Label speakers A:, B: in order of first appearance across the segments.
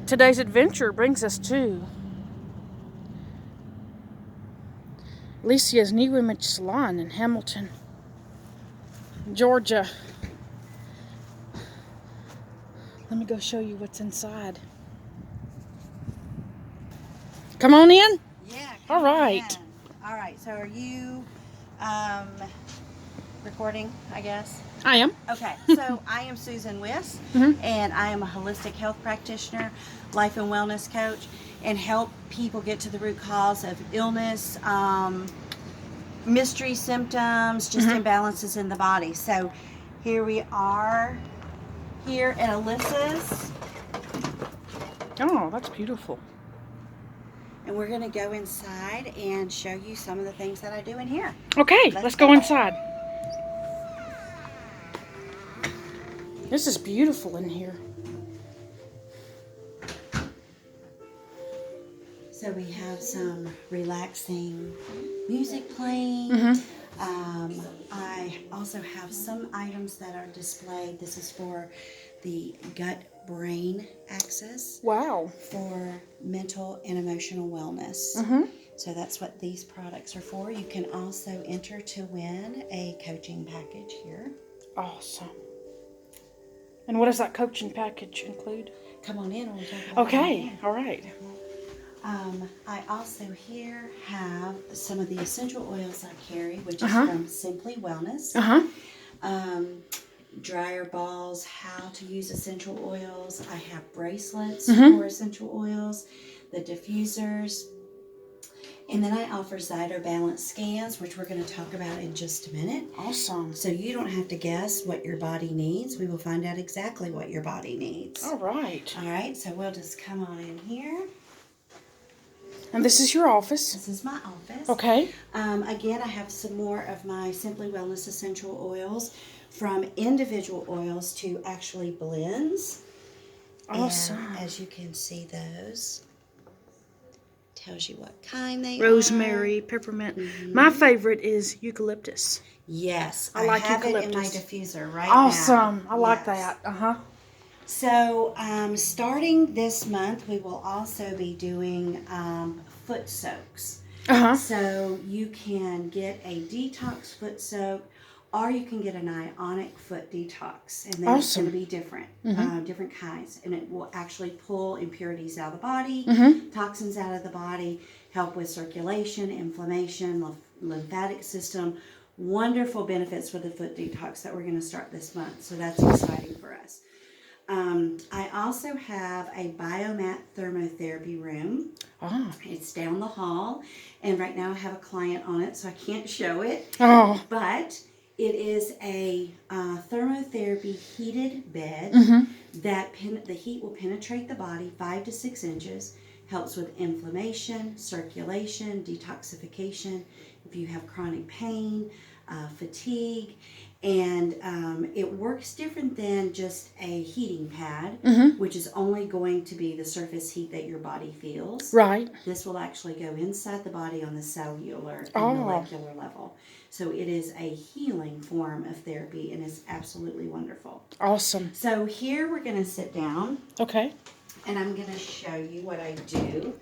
A: today's adventure brings us to Alicia's New Image Salon in Hamilton, Georgia. Let me go show you what's inside. Come on in.
B: Yeah.
A: All right.
B: All right. So are you recording, I guess?
A: I am.
B: Okay. So I am Susan Wiss,
A: Mhm.
B: and I am a holistic health practitioner, life and wellness coach, and help people get to the root cause of illness, mystery symptoms, just imbalances in the body. So here we are here at Alyssa's.
A: Oh, that's beautiful.
B: And we're going to go inside and show you some of the things that I do in here.
A: Okay, let's go inside. This is beautiful in here.
B: So we have some relaxing music playing. I also have some items that are displayed. This is for the gut-brain axis.
A: Wow.
B: For mental and emotional wellness. So that's what these products are for. You can also enter to win a coaching package here.
A: Awesome. And what does that coaching package include?
B: Come on in and we'll talk about
A: Okay, all right.
B: I also here have some of the essential oils I carry, which is from Simply Wellness. Dryer balls, how to use essential oils. I have bracelets for essential oils, the diffusers. And then I offer Zyto Balance scans, which we're going to talk about in just a minute.
A: Awesome.
B: So you don't have to guess what your body needs. We will find out exactly what your body needs.
A: All right.
B: All right, so we'll just come on in here.
A: And this is your office?
B: This is my office.
A: Okay.
B: Again, I have some more of my Simply Wellness essential oils, from individual oils to actually blends.
A: Awesome.
B: And as you can see, those tells you what kind they
A: Rosemary, peppermint. My favorite is eucalyptus.
B: Yes,
A: I like
B: have
A: eucalyptus.
B: it in my diffuser right
A: Awesome.
B: now.
A: I like that.
B: So, starting this month, we will also be doing foot soaks. So you can get a detox foot soak, or you can get an ionic foot detox, and then it's going to be different, different kinds, and it will actually pull impurities out of the body, toxins out of the body, help with circulation, inflammation, lymphatic system. Wonderful benefits for the foot detox that we're going to start this month. So that's exciting for us. I also have a Biomat thermotherapy room. It's down the hall, and right now I have a client on it, so I can't show it. But it is a thermotherapy heated bed that the heat will penetrate the body 5 to 6 inches, helps with inflammation, circulation, detoxification, if you have chronic pain, fatigue, and it works different than just a heating pad, which is only going to be the surface heat that your body feels.
A: Right.
B: This will actually go inside the body on the cellular and molecular level. So it is a healing form of therapy, and it's absolutely wonderful.
A: Awesome.
B: So here we're going to sit down.
A: Okay.
B: And I'm going to show you what I do.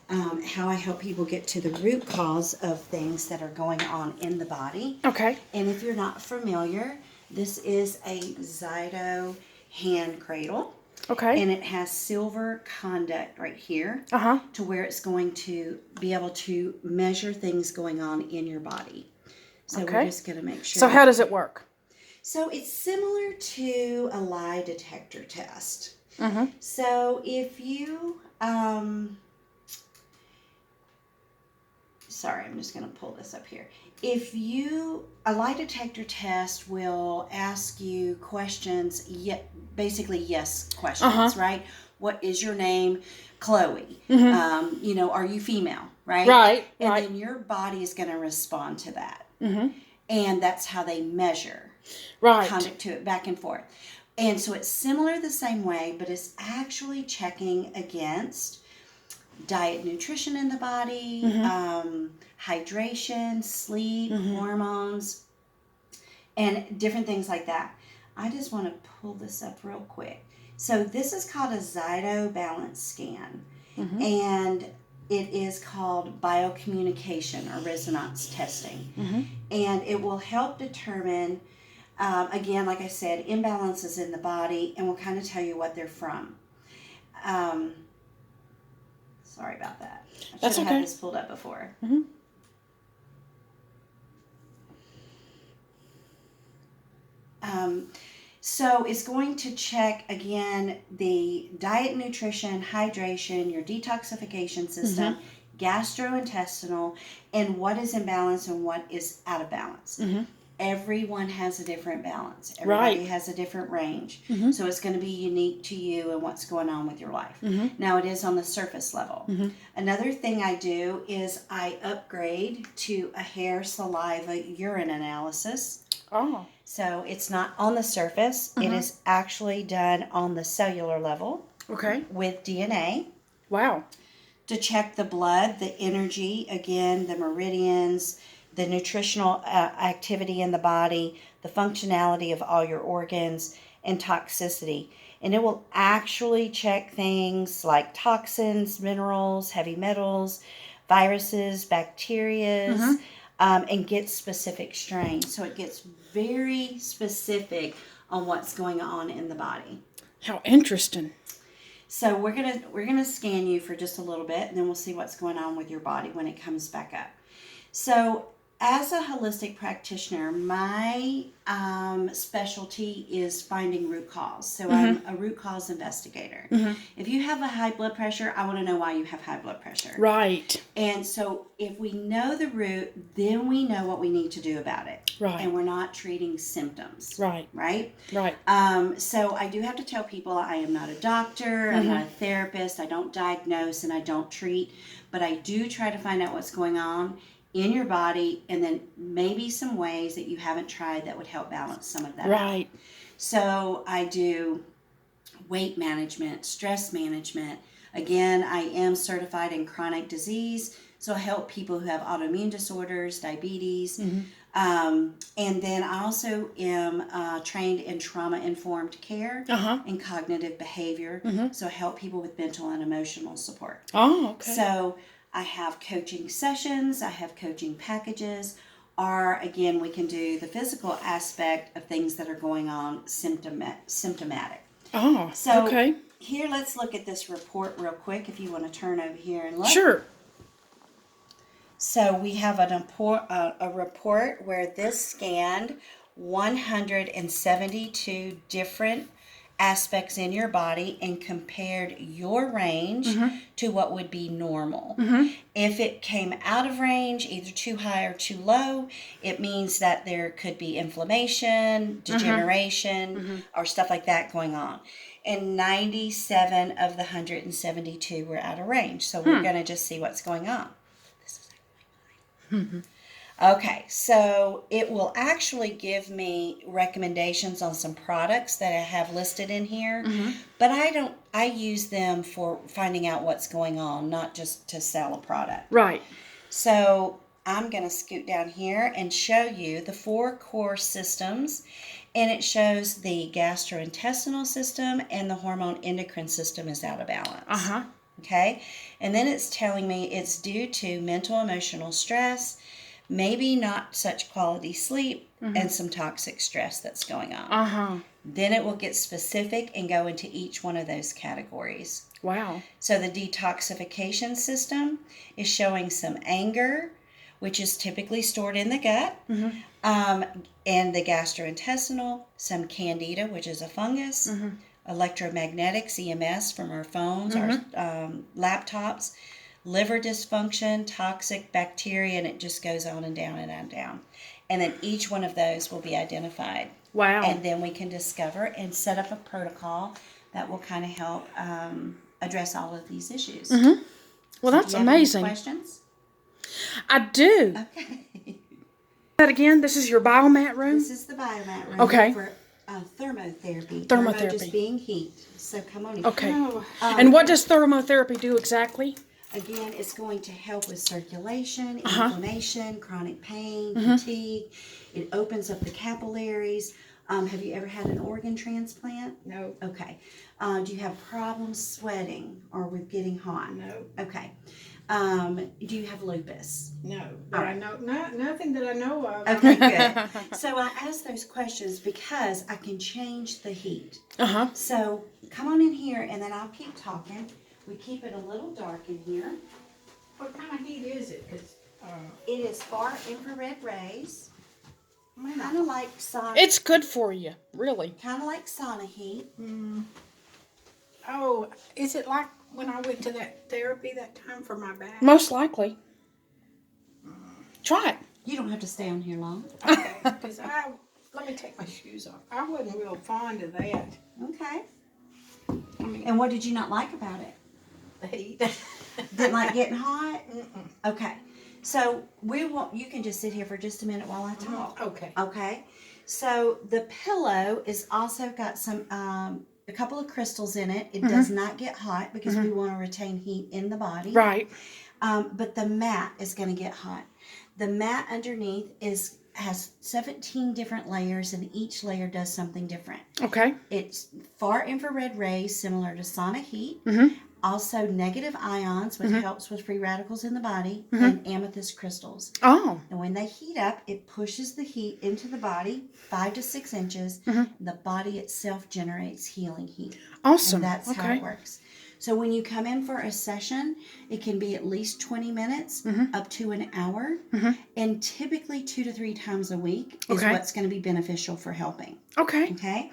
B: How I help people get to the root cause of things that are going on in the body.
A: Okay.
B: And if you're not familiar, this is a Zyto hand cradle.
A: Okay.
B: And it has silver conduct right here to where it's going to be able to measure things going on in your body. So we're just going to make sure.
A: So how does it work? So
B: it's similar to a lie detector test. So if you... sorry, I'm just going to pull this up here. A lie detector test will ask you questions, basically yes questions, right? What is your name? Chloe. Are you female, right?
A: Right.
B: And then your body is going to respond to that. And that's how they measure conduct to it, back and forth. And so it's similar the same way, but it's actually checking against diet, nutrition in the body, hydration, sleep, hormones, and different things like that. I just want to pull this up real quick. So this is called a Zyto Balance Scan,
A: Mm-hmm.
B: and it is called biocommunication or resonance testing.
A: Mm-hmm.
B: And it will help determine, again, like I said, imbalances in the body, and will kind of tell you what they're from. Sorry about that. I
A: That's
B: should have
A: okay.
B: had this pulled up before.
A: Mm-hmm.
B: So it's going to check again the diet, nutrition, hydration, your detoxification system, gastrointestinal, and what is in balance and what is out of balance.
A: Mm-hmm.
B: Everyone has a different balance. Everybody
A: Right.
B: has a different range.
A: Mm-hmm.
B: So it's going to be unique to you and what's going on with your life.
A: Mm-hmm.
B: Now it is on the surface level.
A: Mm-hmm.
B: Another thing I do is I upgrade to a hair, saliva, urine analysis.
A: Oh.
B: So it's not on the surface. It is actually done on the cellular level
A: Okay.
B: with DNA
A: Wow.
B: to check the blood, the energy, again, the meridians, the nutritional activity in the body, the functionality of all your organs, and toxicity. And it will actually check things like toxins, minerals, heavy metals, viruses, bacteria, and get specific strains. So it gets very specific on what's going on in the body.
A: How interesting.
B: So we're gonna scan you for just a little bit, and then we'll see what's going on with your body when it comes back up. So as a holistic practitioner, my specialty is finding root cause. So I'm a root cause investigator. If you have a high blood pressure, I want to know why you have high blood pressure.
A: Right.
B: And so if we know the root, then we know what we need to do about it.
A: Right.
B: And we're not treating symptoms.
A: Right.
B: Right?
A: Right.
B: So I do have to tell people I am not a doctor, I'm not a therapist, I don't diagnose and I don't treat, but I do try to find out what's going on in your body, and then maybe some ways that you haven't tried that would help balance some of that out.
A: Right.
B: So I do weight management, stress management. Again, I am certified in chronic disease, so I help people who have autoimmune disorders, diabetes. And then I also am trained in trauma-informed care and cognitive behavior, so I help people with mental and emotional support.
A: Oh, okay.
B: So I have coaching sessions, I have coaching packages, or again, we can do the physical aspect of things that are going on symptomatic.
A: Oh,
B: So
A: okay.
B: here, let's look at this report real quick if you want to turn over here and look.
A: Sure.
B: So we have a report where this scanned 172 different aspects in your body and compared your range to what would be normal. If it came out of range, either too high or too low, it means that there could be inflammation, degeneration, or stuff like that going on. And 97 of the 172 were out of range. So we're going to just see what's going on. Okay, so it will actually give me recommendations on some products that I have listed in here, but I use them for finding out what's going on, not just to sell a product.
A: Right.
B: So I'm going to scoot down here and show you the 4 core systems, and it shows the gastrointestinal system and the hormone endocrine system is out of balance. Okay, and then it's telling me it's due to mental emotional stress, maybe not such quality sleep, and some toxic stress that's going on. Then it will get specific and go into each one of those categories.
A: Wow.
B: So the detoxification system is showing some anger, which is typically stored in the gut, and the gastrointestinal, some candida, which is a fungus, electromagnetics, EMS from our phones, our laptops, liver dysfunction, toxic bacteria, and it just goes on and down and on down. And then each one of those will be identified.
A: Wow.
B: And then we can discover and set up a protocol that will kind of help address all of these issues.
A: Well, that's
B: Do you have
A: amazing.
B: any questions?
A: I do.
B: Okay.
A: That again, this is your biomat room?
B: This is the biomat room
A: Okay.
B: for thermotherapy.
A: Thermotherapy.
B: Thermo just being heat. So come on in.
A: Okay. And what does thermotherapy do exactly?
B: Again, it's going to help with circulation, inflammation, chronic pain, fatigue. It opens up the capillaries. Have you ever had an organ transplant?
C: No.
B: Okay. Do you have problems sweating or with getting hot?
C: No.
B: Okay. Do you have lupus?
C: No.
B: All
C: But
B: right.
C: I know nothing that I know of.
B: Okay, good. So I ask those questions because I can change the heat.
A: Uh-huh.
B: So come on in here and then I'll keep talking. We keep it a little dark in here.
C: What kind of heat is it? 'Cause,
B: It is far infrared rays,
C: I mean,
B: kind of like sauna.
A: It's good for you, really.
B: Kind of like sauna heat.
C: oh, is it like when I went to that therapy that time for my back?
A: Most likely. Try it.
B: You don't have to stay on here long.
C: Okay, because let me take my shoes off. I wasn't real fond of that.
B: Okay.
C: I mean,
B: And what did you not like about it?
C: the heat.
B: Didn't like getting hot? Okay. So you can just sit here for just a minute while I talk.
C: Okay.
B: Okay. So the pillow is also got some a couple of crystals in it. It does not get hot because we want to retain heat in the body.
A: Right.
B: But the mat is going to get hot. The mat underneath has 17 different layers, and each layer does something different.
A: Okay.
B: It's far infrared rays, similar to sauna heat. Also, negative ions, which helps with free radicals in the body, and amethyst crystals.
A: Oh.
B: And when they heat up, it pushes the heat into the body 5 to 6 inches. The body itself generates healing heat.
A: Awesome.
B: And that's how
A: Okay.
B: it works. So when you come in for a session, it can be at least 20 minutes up to an hour. And typically 2 to 3 times a week is
A: Okay.
B: what's going to be beneficial for helping.
A: Okay.
B: Okay?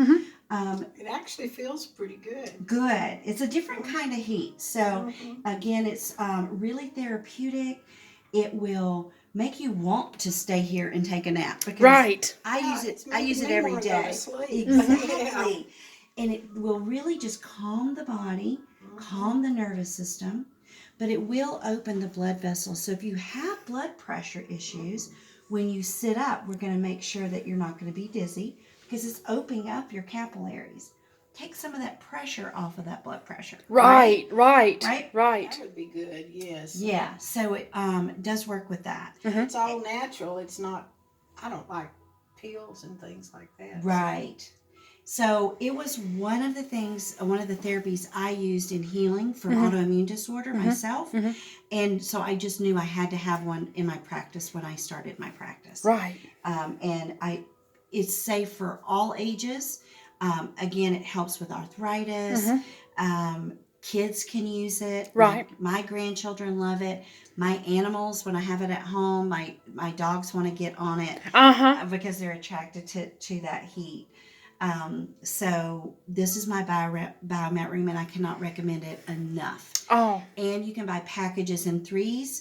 C: It actually feels pretty good.
B: Good. It's a different kind of heat. So again, it's really therapeutic. It will make you want to stay here and take a nap. Because
A: Right.
B: I
C: Yeah,
B: use it.
C: it's
B: I use it
C: making me
B: every
C: wanna go to
B: day.
C: sleep.
B: Exactly. And it will really just calm the body, calm the nervous system, but it will open the blood vessels. So if you have blood pressure issues, when you sit up, we're going to make sure that you're not going to be dizzy because it's opening up your capillaries. Take some of that pressure off of that blood pressure.
A: Right. Right.
B: Right?
A: Right.
C: That would be good, yes.
B: Yeah. So it does work with that.
C: It's all natural. It's not, I don't like pills and things like that.
B: Right. So it was one of the therapies I used in healing for autoimmune disorder myself. And so I just knew I had to have one in my practice when I started my practice.
A: Right.
B: And it's safe for all ages. Again, it helps with arthritis. Kids can use it.
A: Right.
B: My grandchildren love it. My animals, when I have it at home, my dogs want to get on it because they're attracted to that heat. So this is my Biomat room, and I cannot recommend it enough.
A: Oh.
B: And you can buy packages in 3s.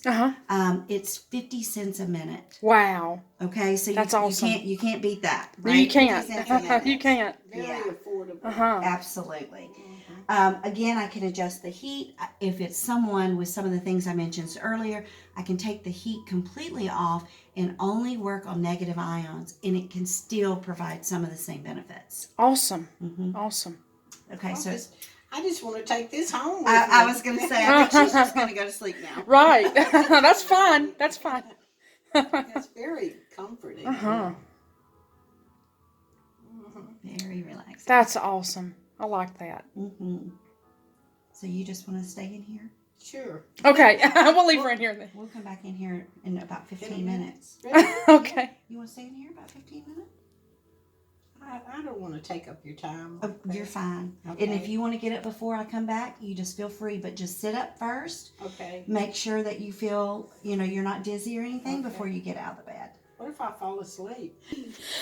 B: It's 50 cents a minute.
A: Wow.
B: Okay, so
A: That's awesome.
B: you can't beat that. Right?
A: You can't.
B: 50 cents a minute.
A: You can't.
C: Very
B: Yeah.
C: affordable.
B: Absolutely. Again, I can adjust the heat. If it's someone with some of the things I mentioned earlier, I can take the heat completely off and only work on negative ions, and it can still provide some of the same benefits.
A: Awesome. Awesome.
B: Okay, so
C: I just want to take this home with
B: I
C: me.
B: was going to say, I think she's just going to go to sleep now.
A: Right. That's fine. That's fine.
C: It's very comforting.
B: Very relaxed.
A: That's awesome. I like that.
B: So you just want to stay in here?
C: Sure.
A: Okay. We'll leave her in here then.
B: We'll come back in here in about 15 minutes.
A: Okay.
B: You want to stay in here about 15 minutes?
C: I don't want to take up your time.
B: Oh, you're fine.
C: Okay.
B: And if you want to get up before I come back, you just feel free. But just sit up first.
C: Okay.
B: Make sure that you feel, you're not dizzy or anything before you get out of the bed.
C: What if I fall asleep?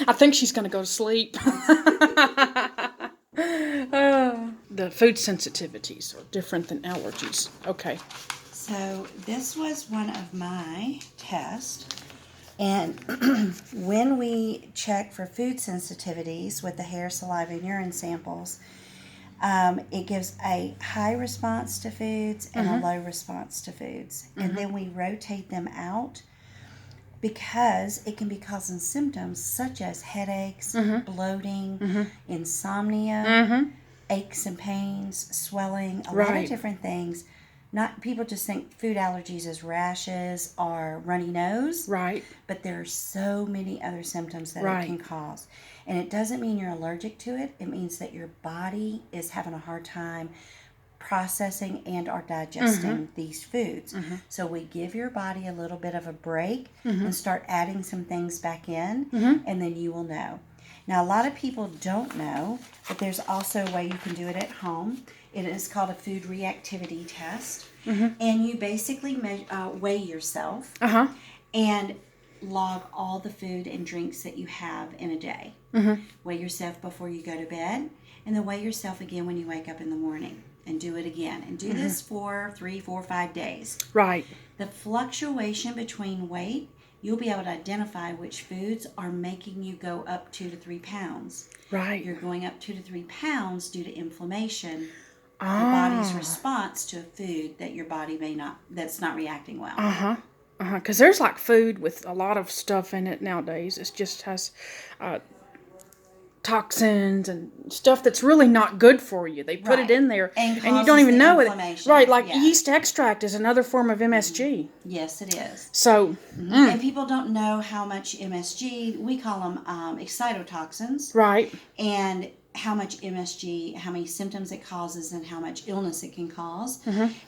A: I think she's going to go to sleep. The food sensitivities are different than allergies. Okay.
B: So this was one of my tests. And when we check for food sensitivities with the hair, saliva, and urine samples, it gives a high response to foods and a low response to foods. And then we rotate them out because it can be causing symptoms such as headaches, bloating, insomnia, aches and pains, swelling, a lot of
A: Right.
B: different things. not people just think food allergies as rashes or runny nose,
A: Right.
B: but there are so many other symptoms that
A: Right.
B: it can cause. And it doesn't mean you're allergic to it. It means that your body is having a hard time processing and or digesting these foods. So we give your body a little bit of a break and start adding some things back in, and then you will know. Now, a lot of people don't know, but there's also a way you can do it at home. It is called a food reactivity test. And you basically weigh yourself and log all the food and drinks that you have in a day. Weigh yourself before you go to bed, and then weigh yourself again when you wake up in the morning. And do it again. And do this for 3, 4, 5 days.
A: Right.
B: The fluctuation between weight, you'll be able to identify which foods are making you go up 2 to 3 pounds.
A: Right.
B: You're going up 2 to 3 pounds due to inflammation, the body's response to a food that your body that's not reacting well.
A: Because there's like food with a lot of stuff in it nowadays. It just has toxins and stuff that's really not good for you. They put it in there
B: And
A: you don't
B: causes
A: even
B: the
A: know it.
B: inflammation.
A: Right, like
B: Yeah.
A: yeast extract is another form of MSG.
B: Yes, it is.
A: So,
B: And people don't know how much MSG, we call them excitotoxins,
A: right,
B: and how much MSG, how many symptoms it causes, and how much illness it can cause,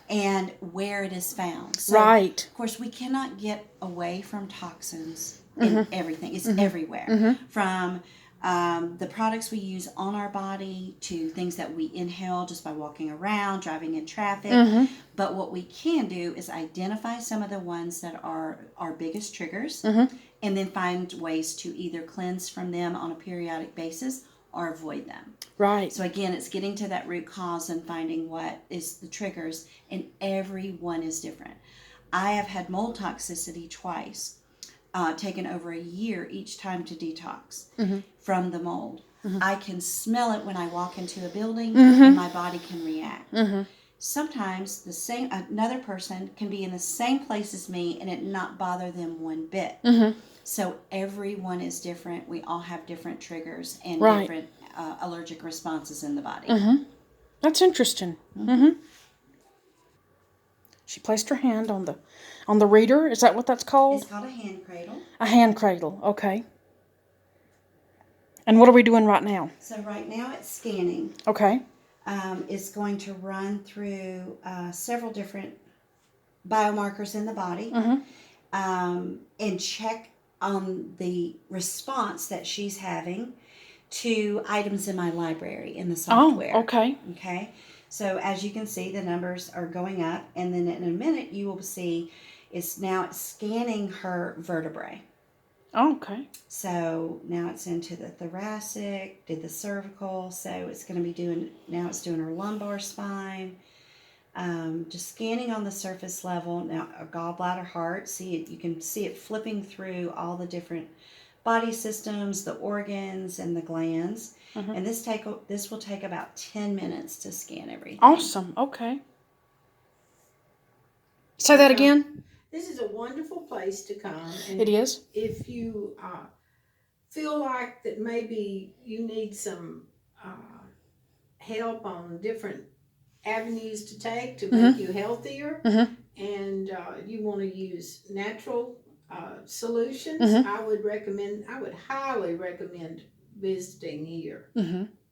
B: and where it is found. So,
A: right,
B: of course, we cannot get away from toxins in everything. It's everywhere. From the products we use on our body to things that we inhale just by walking around, driving in traffic. But what we can do is identify some of the ones that are our biggest triggers and then find ways to either cleanse from them on a periodic basis or avoid them.
A: right.
B: So again, it's getting to that root cause and finding what is the triggers, and every one is different. I have had mold toxicity twice, taken over a year each time to detox from the mold. I can smell it when I walk into a building, and my body can react. Sometimes another person can be in the same place as me and it not bother them one bit. So everyone is different. We all have different triggers and different allergic responses in the body.
A: That's interesting. She placed her hand on the reader. Is that what that's called?
B: It's called a hand cradle.
A: A hand cradle. Okay. And what are we doing right now?
B: So right now it's scanning.
A: Okay.
B: It's going to run through several different biomarkers in the body and check on the response that she's having to items in my library in the software.
A: Oh, okay.
B: Okay. So as you can see, the numbers are going up, and then in a minute you will see it's now scanning her vertebrae.
A: Okay.
B: So now it's into the thoracic, did the cervical, so it's going to be doing her lumbar spine. Just scanning on the surface level. Now a gallbladder, heart, you can see it flipping through all the different body systems, the organs, and the glands. And this will take about 10 minutes to scan everything.
A: Awesome. Okay. Say that again.
C: This is a wonderful place to come. And
A: It is.
C: if you feel like that maybe you need some help on different avenues to take to make you healthier, and you want to use natural solutions, I would highly recommend visiting here.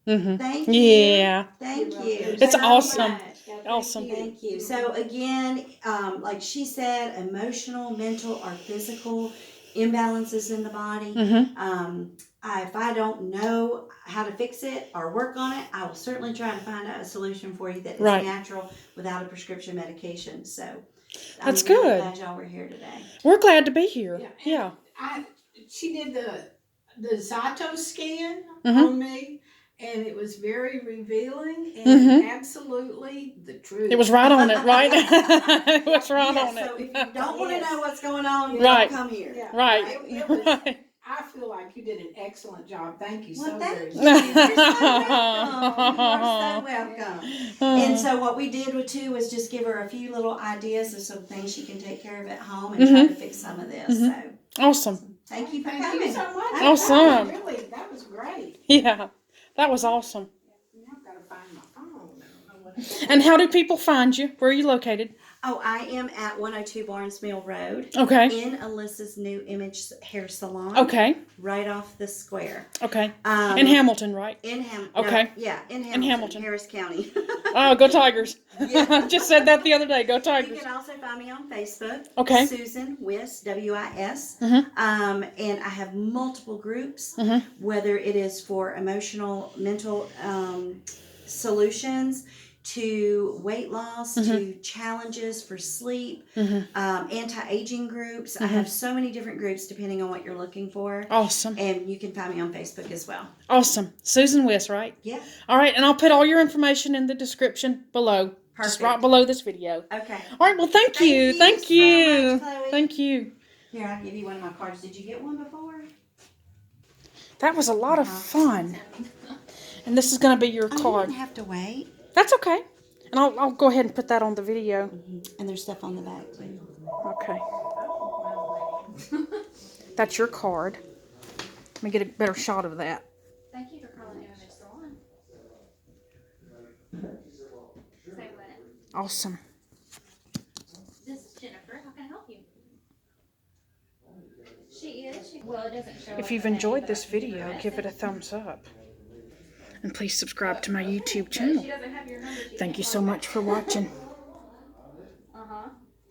B: Thank you.
A: Yeah.
B: Thank you.
A: It's
B: So-
A: awesome.
C: Yeah,
A: Awesome.
B: Thank you. So again, like she said, emotional, mental, or physical imbalances in the body. If I don't know how to fix it or work on it, I will certainly try to find out a solution for you that is natural without a prescription medication. So
A: That's
B: I'm really
A: good.
B: glad y'all were here today.
A: We're glad to be here. Yeah.
C: She did the Zato scan on me, and it was very revealing and absolutely the truth.
A: It was right on it, right? It was right on
B: So
A: it.
B: if you don't want to know what's going on,
A: Right.
B: don't come here.
C: Yeah.
A: Right.
C: It was,
A: Right.
C: I feel like you did an excellent job. Thank you
B: Well,
C: so
B: thank
C: very
B: you.
C: much.
B: You're so welcome. You are so welcome. And so what we did was just give her a few little ideas of some things she can take care of at home and try to fix some of this. So
A: Awesome.
B: thank you for
C: Thank
B: coming.
C: you so much.
A: Awesome.
C: That was great.
A: Yeah. That was awesome.
C: Now I've got to find my phone. I don't know what
A: And how do people find you? Where are you located?
B: Oh, I am at 102 Barnes Mill Road.
A: Okay.
B: In Alyssa's New Image Hair Salon.
A: Okay.
B: Right off the square.
A: Okay. In Hamilton, right?
B: In Hamilton.
A: Okay.
B: No, yeah, in Hamilton. Harris County.
A: Oh, go Tigers.
B: Yeah.
A: Just said that the other day. Go
B: You
A: Tigers.
B: can also find me on Facebook.
A: Okay.
B: Susan Wiss, W-I-S.
A: Mm-hmm.
B: And I have multiple groups,
A: Mm-hmm.
B: whether it is for emotional, mental solutions, to weight loss, to challenges for sleep, anti-aging groups. I have so many different groups depending on what you're looking for.
A: Awesome.
B: And you can find me on Facebook as well.
A: Awesome. Susan Wiss, right?
B: Yeah.
A: All right, and I'll put all your information in the description below. Just
B: Perfect.
A: right below this video.
B: Okay.
A: All right, well, thank you. Thank
B: so
A: you.
B: much, Chloe.
A: Thank you.
B: Here, I'll give you one of my cards. Did you get one before?
A: That was a lot of fun. And this is going to be your
B: Oh, you
A: card.
B: didn't have to wait.
A: That's okay. And I'll go ahead and put that on the video.
B: And there's stuff on the back, too.
A: Okay. That's your card. Let me get a better shot of that.
D: Thank you for calling New Image Salon. Say what?
A: Awesome.
D: This is Jennifer. How can I help you? She is. Well, it doesn't show.
A: If you've enjoyed this video, give it a thumbs up. And please subscribe to my YouTube channel.
D: She doesn't have your number.
A: Thank you so much for watching.